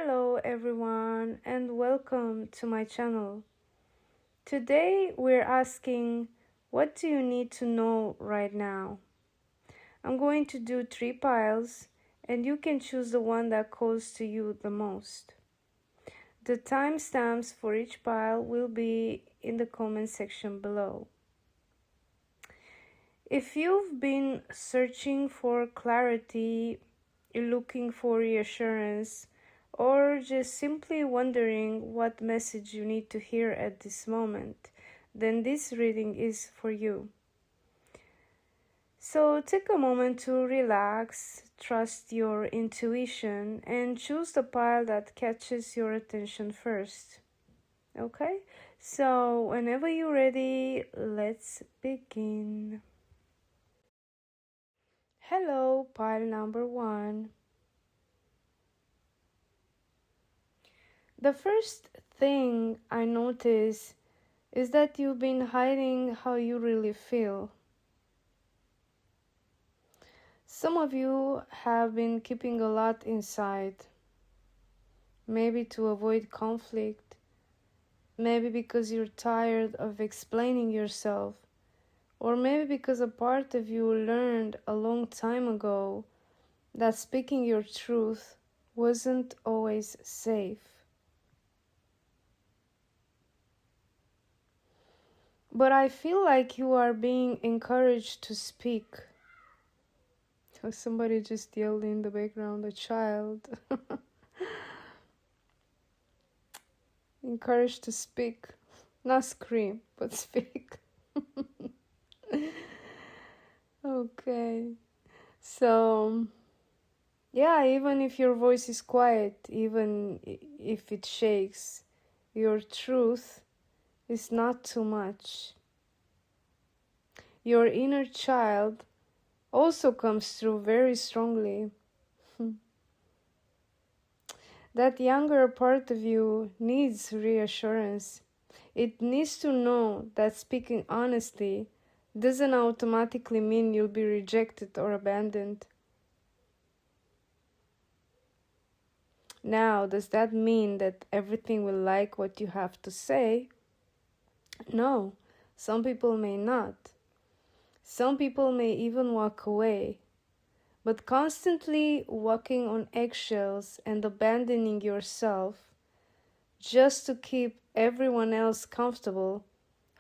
Hello everyone and welcome to my channel. Today we're asking, what do you need to know right now? I'm going to do 3 piles and you can choose the one that calls to you the most. The timestamps for each pile will be in the comment section below. If you've been searching for clarity, looking for reassurance, or just simply wondering what message you need to hear at this moment, then this reading is for you. So take a moment to relax, trust your intuition, and choose the pile that catches your attention first. Okay? So whenever you're ready, let's begin. Hello, pile number 1. The first thing I notice is that you've been hiding how you really feel. Some of you have been keeping a lot inside, maybe to avoid conflict, maybe because you're tired of explaining yourself, or maybe because a part of you learned a long time ago that speaking your truth wasn't always safe. But I feel like you are being encouraged to speak. Oh, somebody just yelled in the background, a child. Encouraged to speak. Not scream, but speak. Okay. So, yeah, even if your voice is quiet, even if it shakes, your truth is not too much. Your inner child also comes through very strongly. That younger part of you needs reassurance. It needs to know that speaking honestly doesn't automatically mean you'll be rejected or abandoned. Now, does that mean that everything will like what you have to say? No, some people may not. Some people may even walk away. But constantly walking on eggshells and abandoning yourself just to keep everyone else comfortable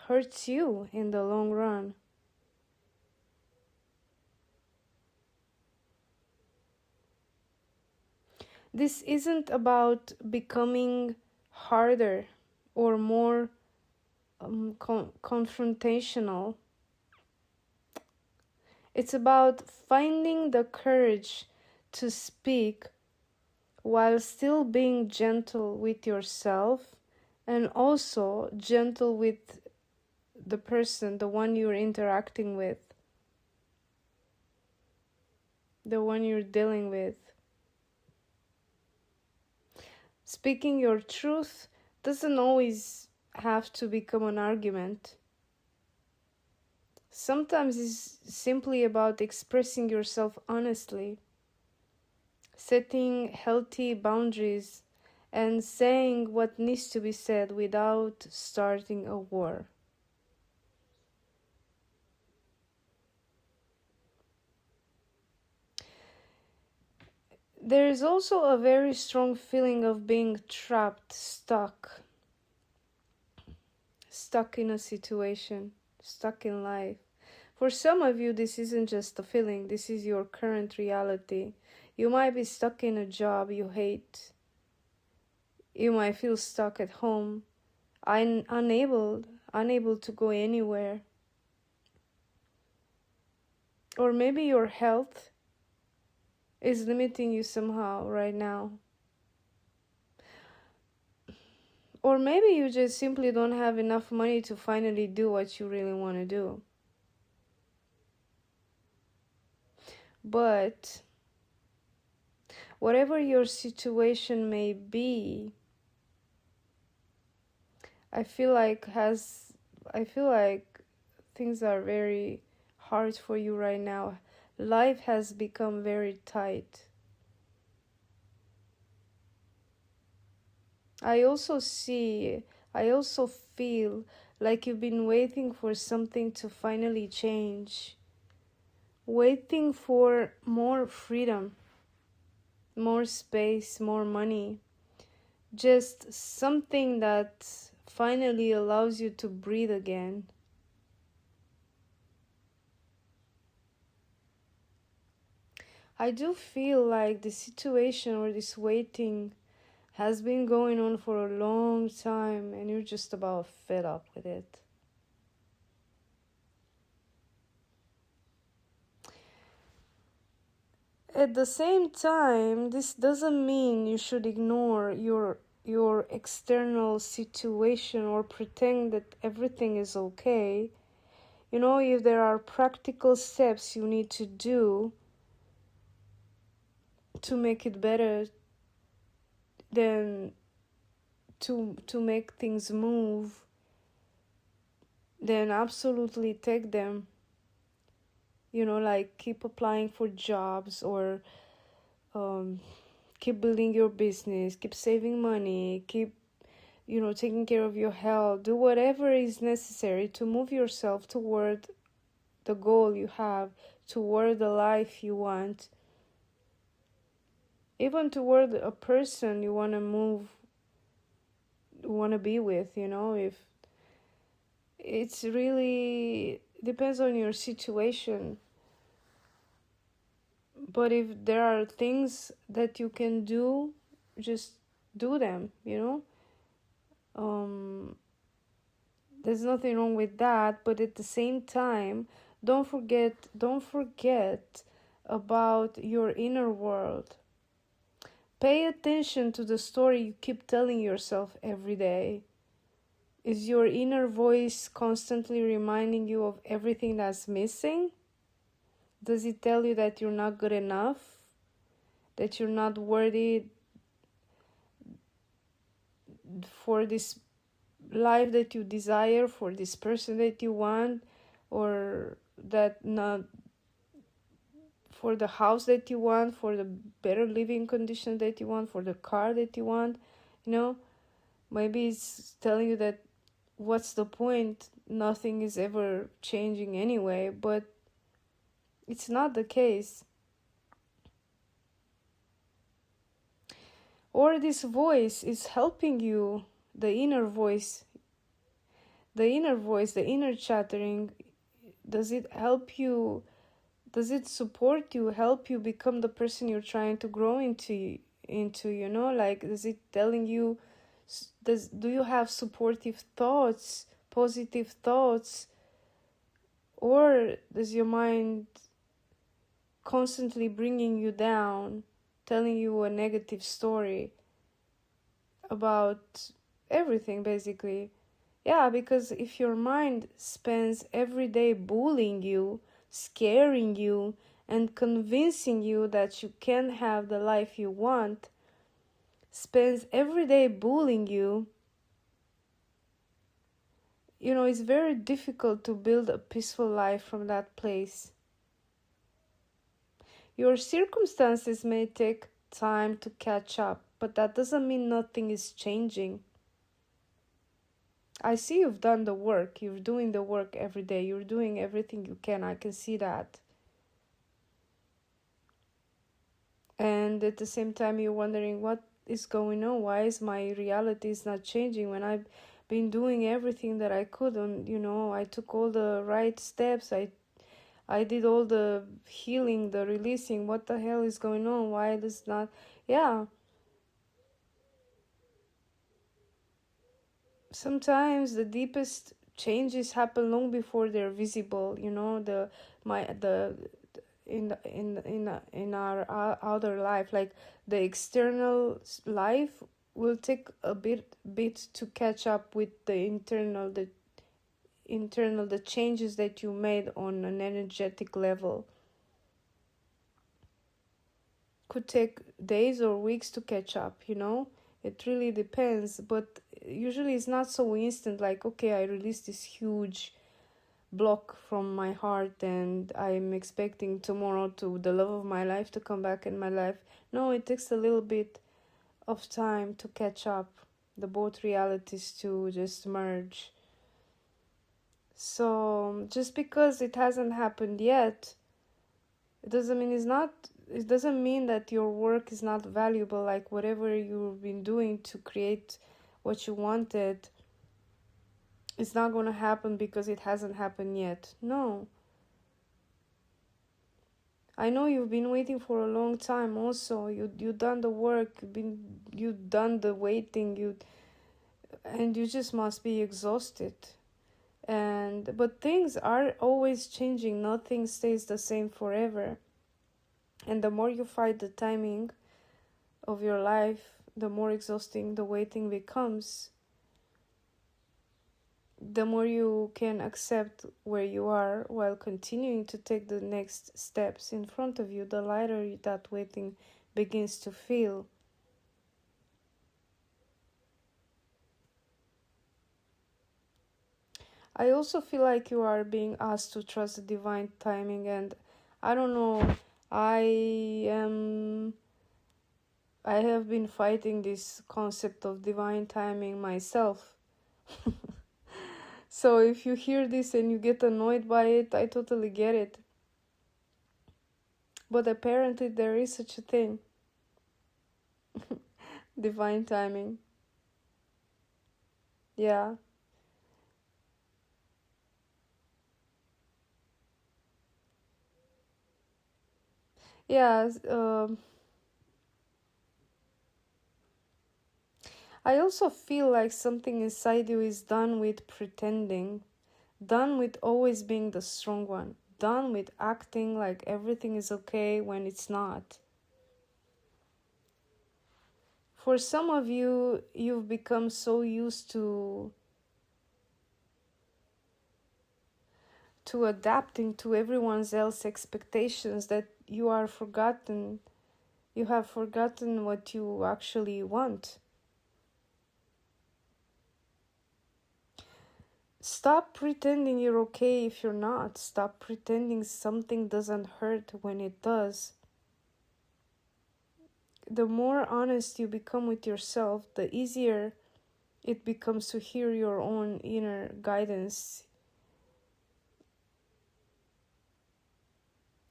hurts you in the long run. This isn't about becoming harder or more confrontational. It's about finding the courage to speak while still being gentle with yourself and also gentle with the person, the one you're interacting with, the one you're dealing with. Speaking your truth doesn't always have to become an argument. Sometimes it's simply about expressing yourself honestly, setting healthy boundaries, and saying what needs to be said without starting a war. There is also a very strong feeling of being trapped, stuck in a situation, stuck in life. For some of you, this isn't just a feeling, this is your current reality. You might be stuck in a job you hate. You might feel stuck at home, unable to go anywhere. Or maybe your health is limiting you somehow right now. Or maybe you just simply don't have enough money to finally do what you really want to do. But whatever your situation may be, I feel like things are very hard for you right now. Life has become very tight. I also feel like you've been waiting for something to finally change, waiting for more freedom, more space, more money, just something that finally allows you to breathe again. I do feel like the situation or this waiting has been going on for a long time and you're just about fed up with it. At the same time, this doesn't mean you should ignore your external situation or pretend that everything is okay. You know, if there are practical steps you need to do to make it better, then to make things move, then absolutely take them. You know, like keep applying for jobs or keep building your business, keep saving money, keep, you know, taking care of your health. Do whatever is necessary to move yourself toward the goal you have, toward the life you want, even toward a person you want to move, want to be with. You know, if it's really depends on your situation, but if there are things that you can do, just do them, you know. There's nothing wrong with that, but at the same time, don't forget about your inner world. Pay attention to the story you keep telling yourself every day. Is your inner voice constantly reminding you of everything that's missing? Does it tell you that you're not good enough? That you're not worthy for this life that you desire, for this person that you want, or that not for the house that you want, for the better living conditions that you want, for the car that you want? You know, maybe it's telling you that what's the point, nothing is ever changing anyway, but it's not the case. Or this voice is helping you, the inner voice, the inner chattering. Does it help you? Does it support you, help you become the person you're trying to grow into, you know? Like, is it telling you, do you have supportive thoughts, positive thoughts? Or does your mind constantly bringing you down, telling you a negative story about everything, basically? Yeah, because if your mind spends every day bullying you, scaring you, and convincing you that you can't have the life you want, spends every day bullying you, you know, it's very difficult to build a peaceful life from that place. Your circumstances may take time to catch up, but that doesn't mean nothing is changing. I see you've done the work. You're doing the work every day. You're doing everything you can. I can see that. And at the same time, you're wondering what is going on. Why is my reality is not changing when I've been doing everything that I could? And, you know, I took all the right steps. I did all the healing, the releasing. What the hell is going on? Why does not... Yeah. Sometimes the deepest changes happen long before they're visible, you know, in our outer life, like the external life will take a bit to catch up with the changes that you made on an energetic level. Could take days or weeks to catch up, you know. It really depends, but usually it's not so instant, like, okay, I released this huge block from my heart and I'm expecting tomorrow to the love of my life to come back in my life. No, it takes a little bit of time to catch up. the both realities to just merge. So just because it hasn't happened yet, it doesn't mean that your work is not valuable. Like whatever you've been doing to create what you wanted, it's not going to happen because it hasn't happened yet. No. I know you've been waiting for a long time also. You've done the work, you've done the waiting, and you just must be exhausted. But things are always changing. Nothing stays the same forever. And the more you fight the timing of your life, the more exhausting the waiting becomes. The more you can accept where you are while continuing to take the next steps in front of you, the lighter that waiting begins to feel. I also feel like you are being asked to trust the divine timing, and I don't know, I have been fighting this concept of divine timing myself. So if you hear this and you get annoyed by it, I totally get it. But apparently there is such a thing. Divine timing. Yeah. Yeah. I also feel like something inside you is done with pretending, done with always being the strong one, done with acting like everything is okay when it's not. For some of you, you've become so used to adapting to everyone else's expectations that you have forgotten what you actually want. Stop pretending you're okay if you're not. Stop pretending something doesn't hurt when it does. The more honest you become with yourself, the easier it becomes to hear your own inner guidance.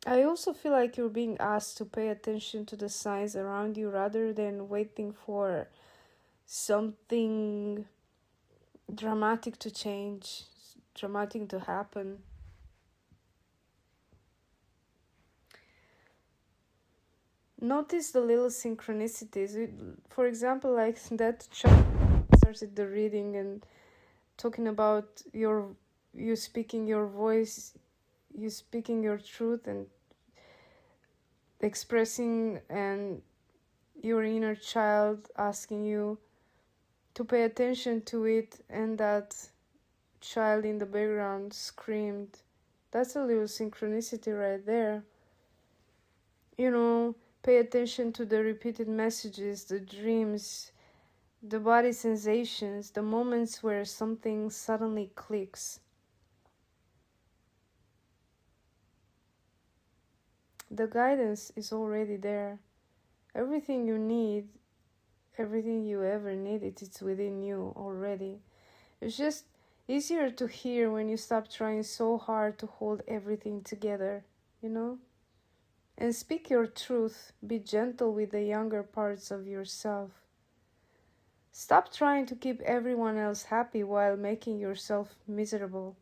I also feel like you're being asked to pay attention to the signs around you rather than waiting for something dramatic to change, dramatic to happen. Notice the little synchronicities. For example, like that child started the reading and talking about you speaking your voice, you speaking your truth and expressing, and your inner child asking you to pay attention to it, and that child in the background screamed. That's a little synchronicity right there. Pay attention to the repeated messages, the dreams, the body sensations, the moments where something suddenly clicks. The guidance is already there. Everything you need, everything you ever needed, it's within you already. It's just easier to hear when you stop trying so hard to hold everything together, And speak your truth. Be gentle with the younger parts of yourself. Stop trying to keep everyone else happy while making yourself miserable.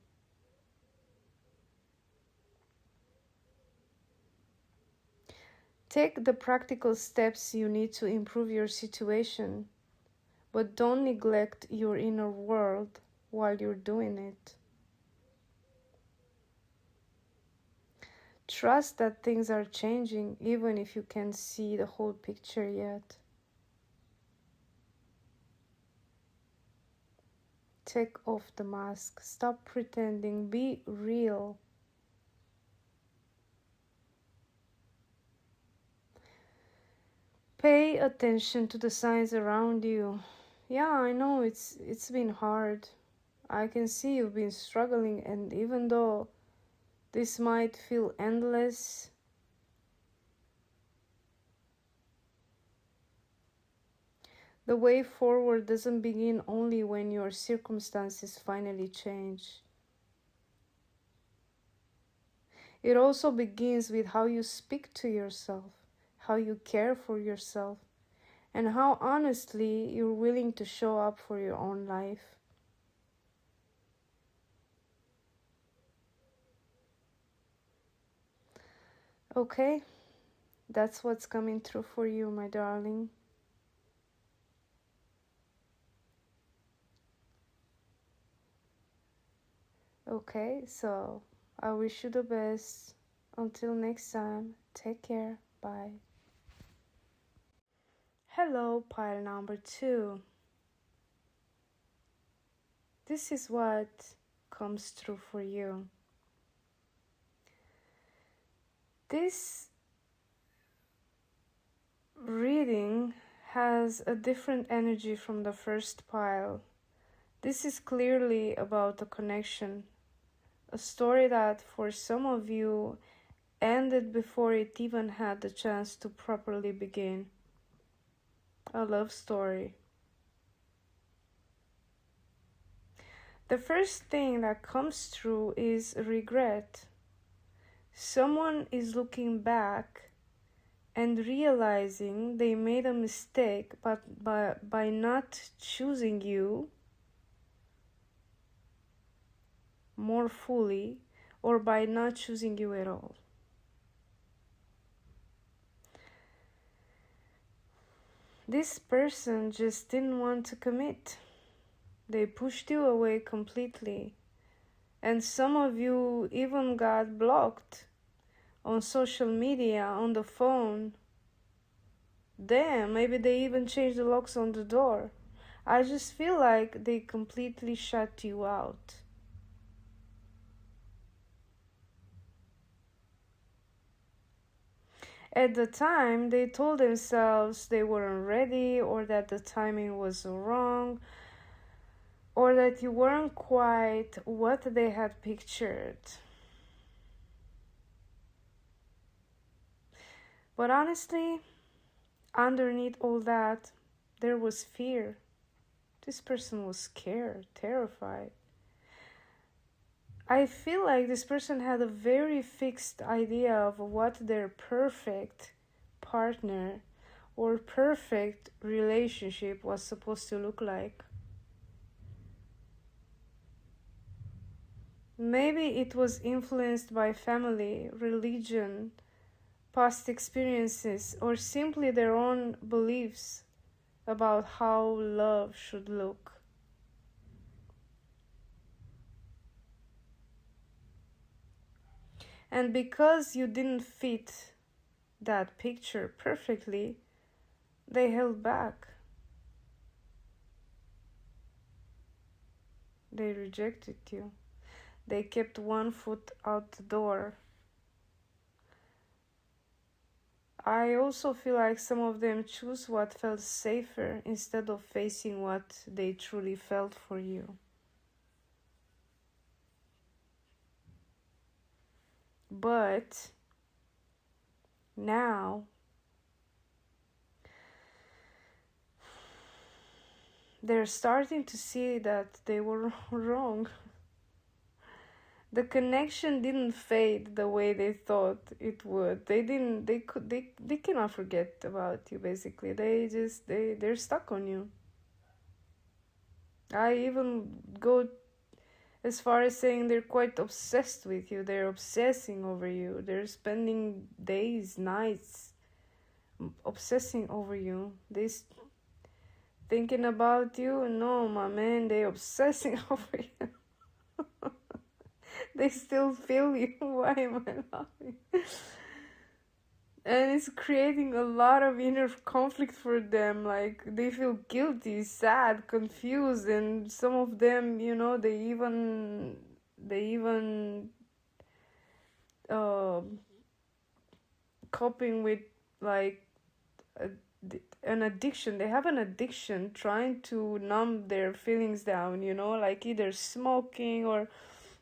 Take the practical steps you need to improve your situation, but don't neglect your inner world while you're doing it. Trust that things are changing even if you can't see the whole picture yet. Take off the mask. Stop pretending. Be real. Pay attention to the signs around you. Yeah, I know it's been hard. I can see you've been struggling, and even though this might feel endless, The way forward doesn't begin only when your circumstances finally change. It also begins with how you speak to yourself, how you care for yourself, and how honestly you're willing to show up for your own life. Okay, that's what's coming through for you, my darling. Okay, so I wish you the best. Until next time, take care. Bye. Hello, pile number 2. This is what comes through for you. This reading has a different energy from the first pile. This is clearly about a connection, a story that for some of you ended before it even had the chance to properly begin. A love story. The first thing that comes through is regret. Someone is looking back and realizing they made a mistake, but by not choosing you more fully, or by not choosing you at all. This person just didn't want to commit. They pushed you away completely. And some of you even got blocked on social media, on the phone. Damn, maybe they even changed the locks on the door. I just feel like they completely shut you out. At the time, they told themselves they weren't ready, or that the timing was wrong, or that you weren't quite what they had pictured. But honestly, underneath all that, there was fear. This person was scared, terrified. I feel like this person had a very fixed idea of what their perfect partner or perfect relationship was supposed to look like. Maybe it was influenced by family, religion, past experiences, or simply their own beliefs about how love should look. And because you didn't fit that picture perfectly, they held back. They rejected you. They kept one foot out the door. I also feel like some of them choose what felt safer instead of facing what they truly felt for you. But now they're starting to see that they were wrong. The connection didn't fade the way they thought it would. They cannot forget about you, basically. They're stuck on you. I even go as far as saying they're quite obsessed with you. They're obsessing over you. They're spending days, nights obsessing over you. Thinking about you. No, my man, they're obsessing over you. They still feel you. Why am I laughing? And it's creating a lot of inner conflict for them. Like, they feel guilty, sad, confused, and some of them, they even coping with like an addiction. They have an addiction, trying to numb their feelings down, like either smoking or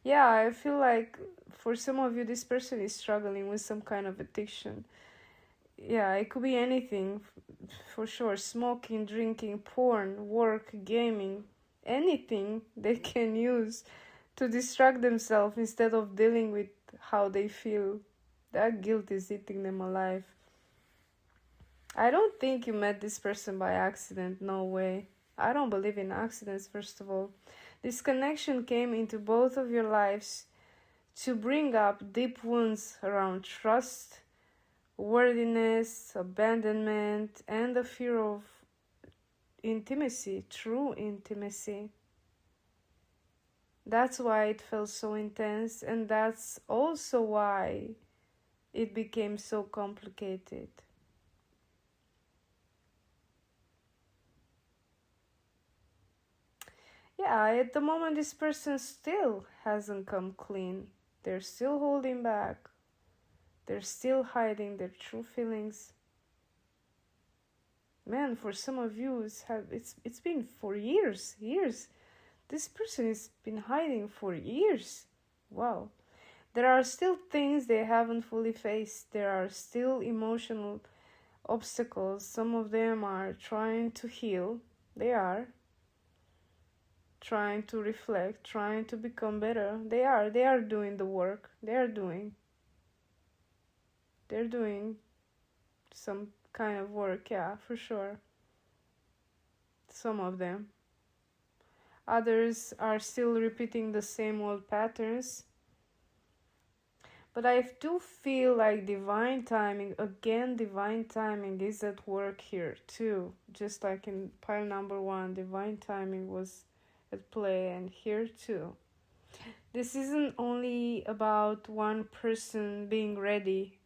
I feel like for some of you this person is struggling with some kind of addiction. It could be anything. for sure, smoking, drinking, porn, work, gaming, anything they can use to distract themselves instead of dealing with how they feel. That guilt is eating them alive. I don't think you met this person by accident, no way. I don't believe in accidents, first of all. This connection came into both of your lives to bring up deep wounds around trust, worthiness, abandonment, and the fear of intimacy, true intimacy. That's why it felt so intense, and that's also why it became so complicated. Yeah, at the moment, this person still hasn't come clean. They're still holding back. They're still hiding their true feelings. Man, for some of you, it's been for years. This person has been hiding for years. Wow. There are still things they haven't fully faced. There are still emotional obstacles. Some of them are trying to heal. They are trying to reflect, trying to become better. They are doing the work. They're doing some kind of work, yeah, for sure. Some of them. Others are still repeating the same old patterns. But I do feel like divine timing is at work here too. Just like in pile number 1, divine timing was at play, and here too. This isn't only about one person being ready.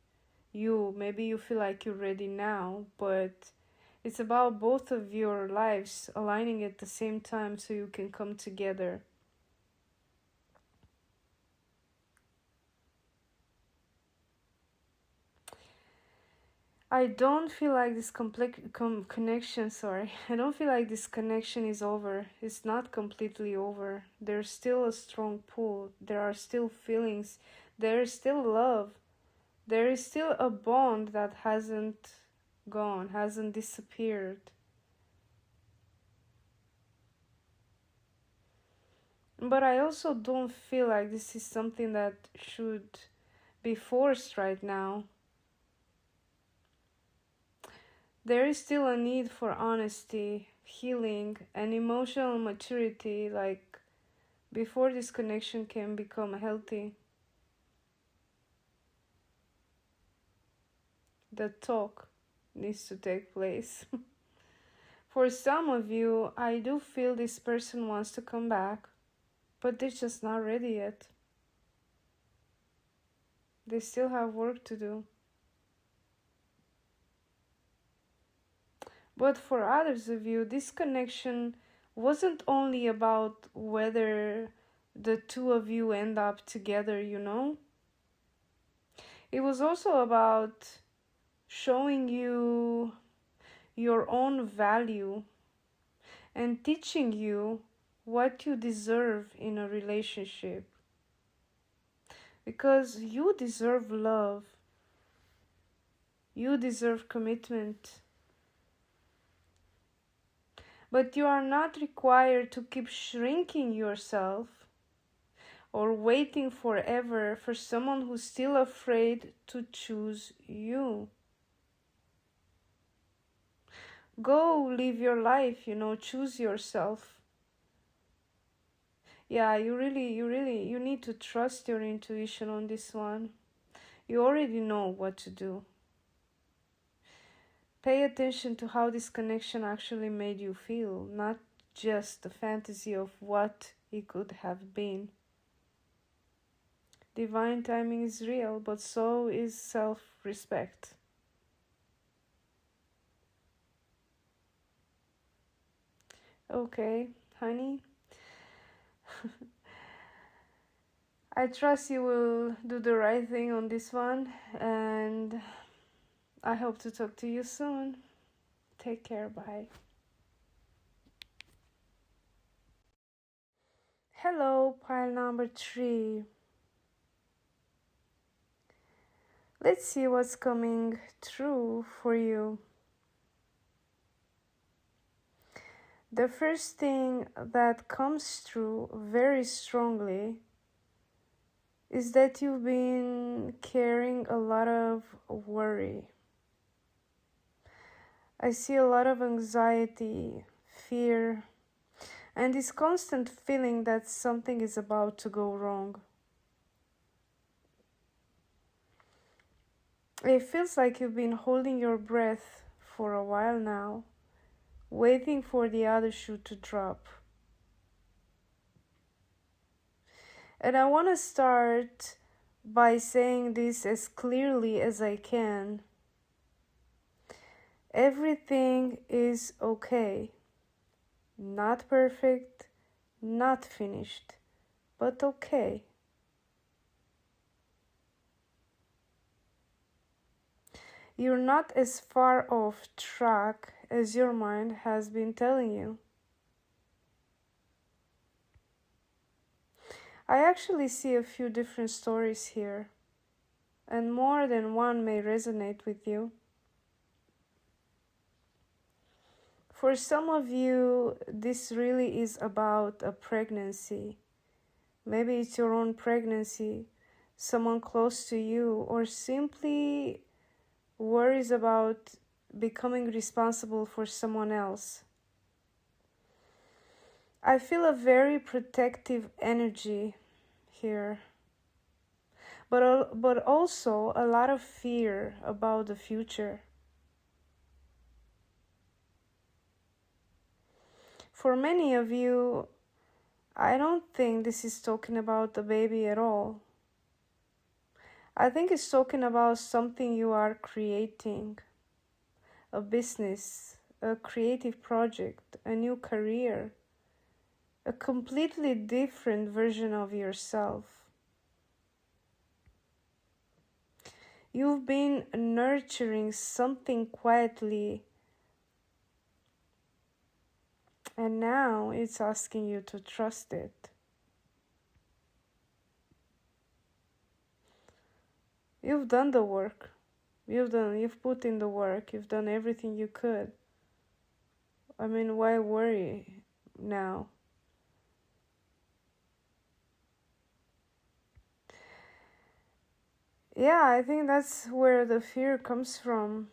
Maybe you feel like you're ready now, but it's about both of your lives aligning at the same time so you can come together. I don't feel like this connection, I don't feel like this connection is over. It's not completely over. There's still a strong pull. There are still feelings. There is still love. There is still a bond that hasn't gone, hasn't disappeared. But I also don't feel like this is something that should be forced right now. There is still a need for honesty, healing, and emotional maturity, like before this connection can become healthy. The talk needs to take place. For some of you, I do feel this person wants to come back, but they're just not ready yet. They still have work to do. But for others of you, this connection wasn't only about whether the two of you end up together, It was also about showing you your own value and teaching you what you deserve in a relationship. Because you deserve love. You deserve commitment. But you are not required to keep shrinking yourself or waiting forever for someone who's still afraid to choose you. Go live your life, choose yourself. Yeah, you need to trust your intuition on this one. You already know what to do. Pay attention to how this connection actually made you feel, not just the fantasy of what it could have been. Divine timing is real, but so is self-respect. Okay, honey. I trust you will do the right thing on this one, and I hope to talk to you soon. Take care, bye. Hello, pile number 3. Let's see what's coming through for you. The first thing that comes through very strongly is that you've been carrying a lot of worry. I see a lot of anxiety, fear, and this constant feeling that something is about to go wrong. It feels like you've been holding your breath for a while now, waiting for the other shoe to drop. And I want to start by saying this as clearly as I can. Everything is okay. Not perfect, not finished, but okay. You're not as far off track as your mind has been telling you. I actually see a few different stories here, and more than one may resonate with you. For some of you, this really is about a pregnancy. Maybe it's your own pregnancy, someone close to you, or simply worries about becoming responsible for someone else. I feel a very protective energy here, but also a lot of fear about the future. For many of you, I don't think this is talking about the baby at all. I think it's talking about something you are creating, a business, a creative project, a new career, a completely different version of yourself. You've been nurturing something quietly, and now it's asking you to trust it. You've done the work. You've put in the work. You've done everything you could. I mean, why worry now? Yeah, I think that's where the fear comes from.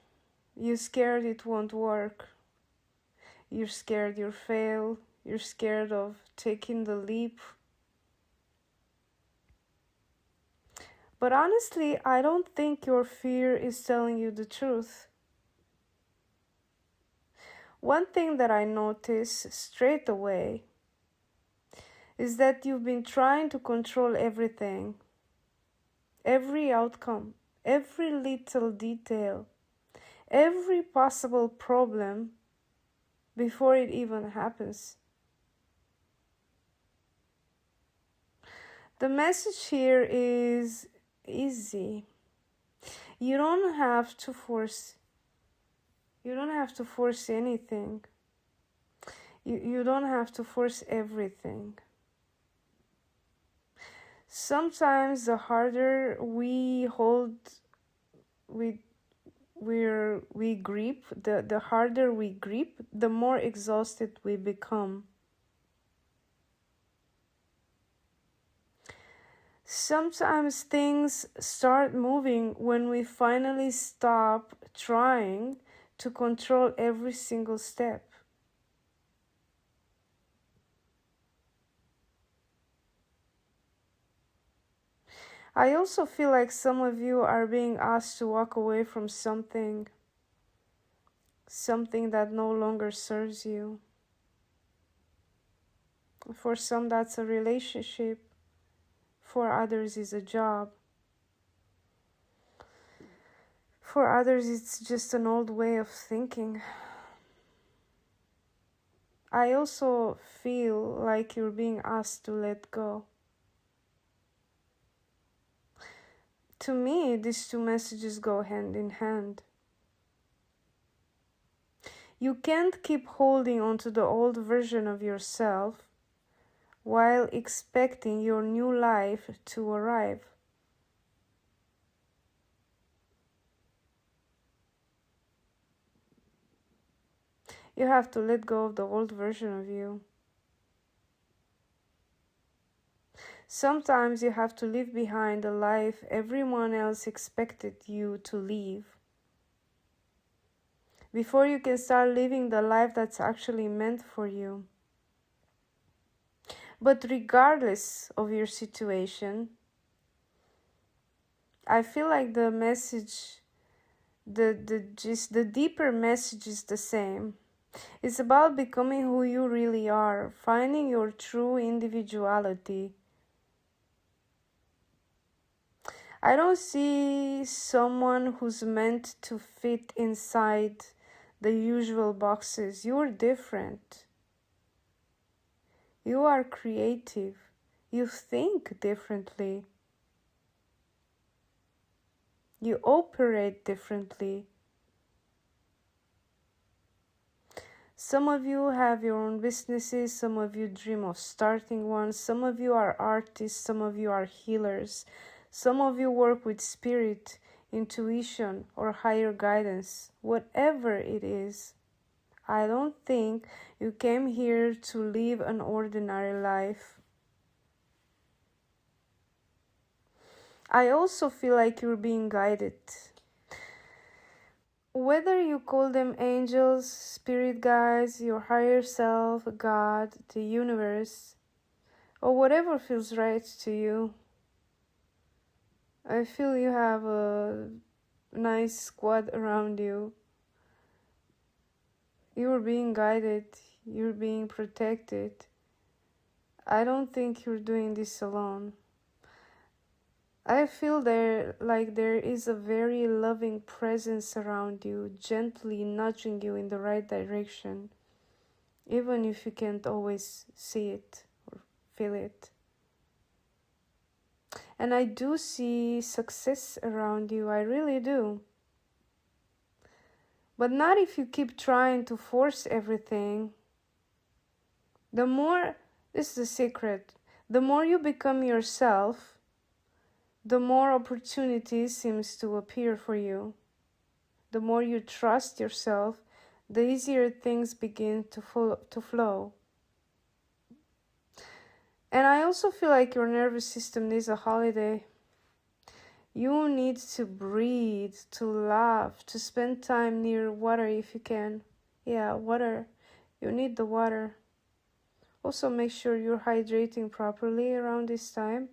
You're scared it won't work. You're scared you'll fail. You're scared of taking the leap. But honestly, I don't think your fear is telling you the truth. One thing that I notice straight away is that you've been trying to control everything, every outcome, every little detail, every possible problem before it even happens. The message here is easy. You don't have to force anything. You don't have to force everything. Sometimes the harder we hold, we grip, the harder we grip, the more exhausted we become. Sometimes things start moving when we finally stop trying to control every single step. I also feel like some of you are being asked to walk away from something that no longer serves you. For some, that's a relationship. For others, it's a job. For others, it's just an old way of thinking. I also feel like you're being asked to let go. To me, these two messages go hand in hand. You can't keep holding on to the old version of yourself while expecting your new life to arrive. You have to let go of the old version of you. Sometimes you have to leave behind a life everyone else expected you to live before you can start living the life that's actually meant for you. But regardless of your situation, I feel like the message, the deeper message is the same. It's about becoming who you really are, finding your true individuality. I don't see someone who's meant to fit inside the usual boxes. You're different. You are creative. You think differently. You operate differently. Some of you have your own businesses. Some of you dream of starting one. Some of you are artists. Some of you are healers. Some of you work with spirit, intuition, or higher guidance. Whatever it is, I don't think you came here to live an ordinary life. I also feel like you're being guided. Whether you call them angels, spirit guides, your higher self, God, the universe, or whatever feels right to you, I feel you have a nice squad around you. You're being guided, you're being protected. I don't think you're doing this alone. I feel there is a very loving presence around you, gently nudging you in the right direction, even if you can't always see it or feel it. And I do see success around you, I really do. But not if you keep trying to force everything. This is the secret, the more you become yourself, the more opportunities seems to appear for you. The more you trust yourself, the easier things begin to flow. And I also feel like your nervous system needs a holiday. You need to breathe, to laugh, to spend time near water if you can. Yeah, water. You need the water. Also, make sure you're hydrating properly around this time.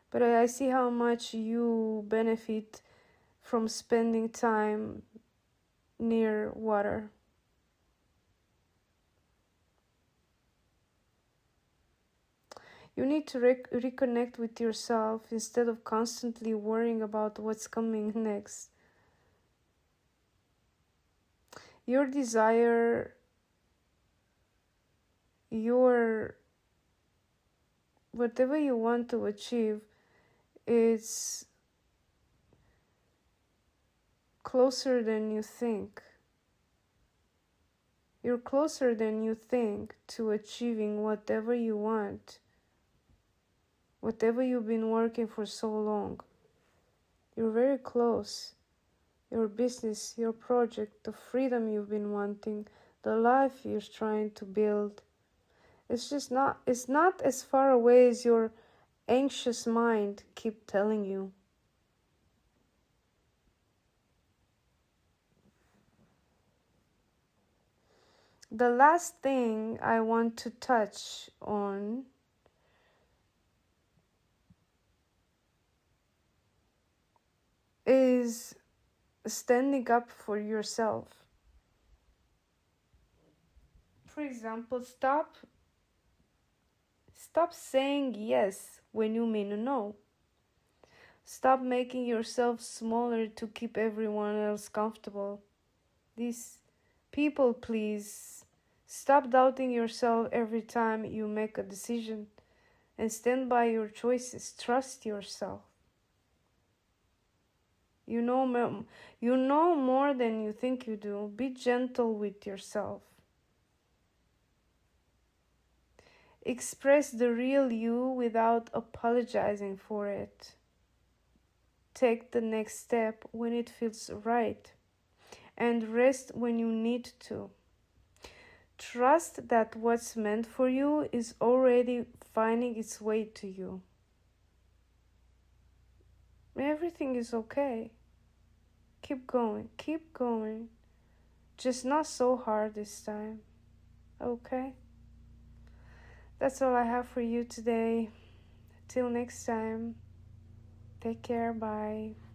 But I see how much you benefit from spending time near water. You need to reconnect with yourself instead of constantly worrying about what's coming next. Your desire, whatever you want to achieve, is closer than you think. You're closer than you think to achieving whatever you want, whatever you've been working for so long. You're very close. Your business, your project, the freedom you've been wanting, the life you're trying to build. It's not as far away as your anxious mind keep telling you. The last thing I want to touch on is standing up for yourself. For example, stop saying yes when you mean no. Stop making yourself smaller to keep everyone else comfortable. These people please. Stop doubting yourself every time you make a decision and stand by your choices. Trust yourself. You know more than you think you do. Be gentle with yourself. Express the real you without apologizing for it. Take the next step when it feels right. and rest when you need to. Trust that what's meant for you is already finding its way to you. Everything is okay. Keep going, keep going. Just not so hard this time. Okay? That's all I have for you today. Till next time. Take care. Bye.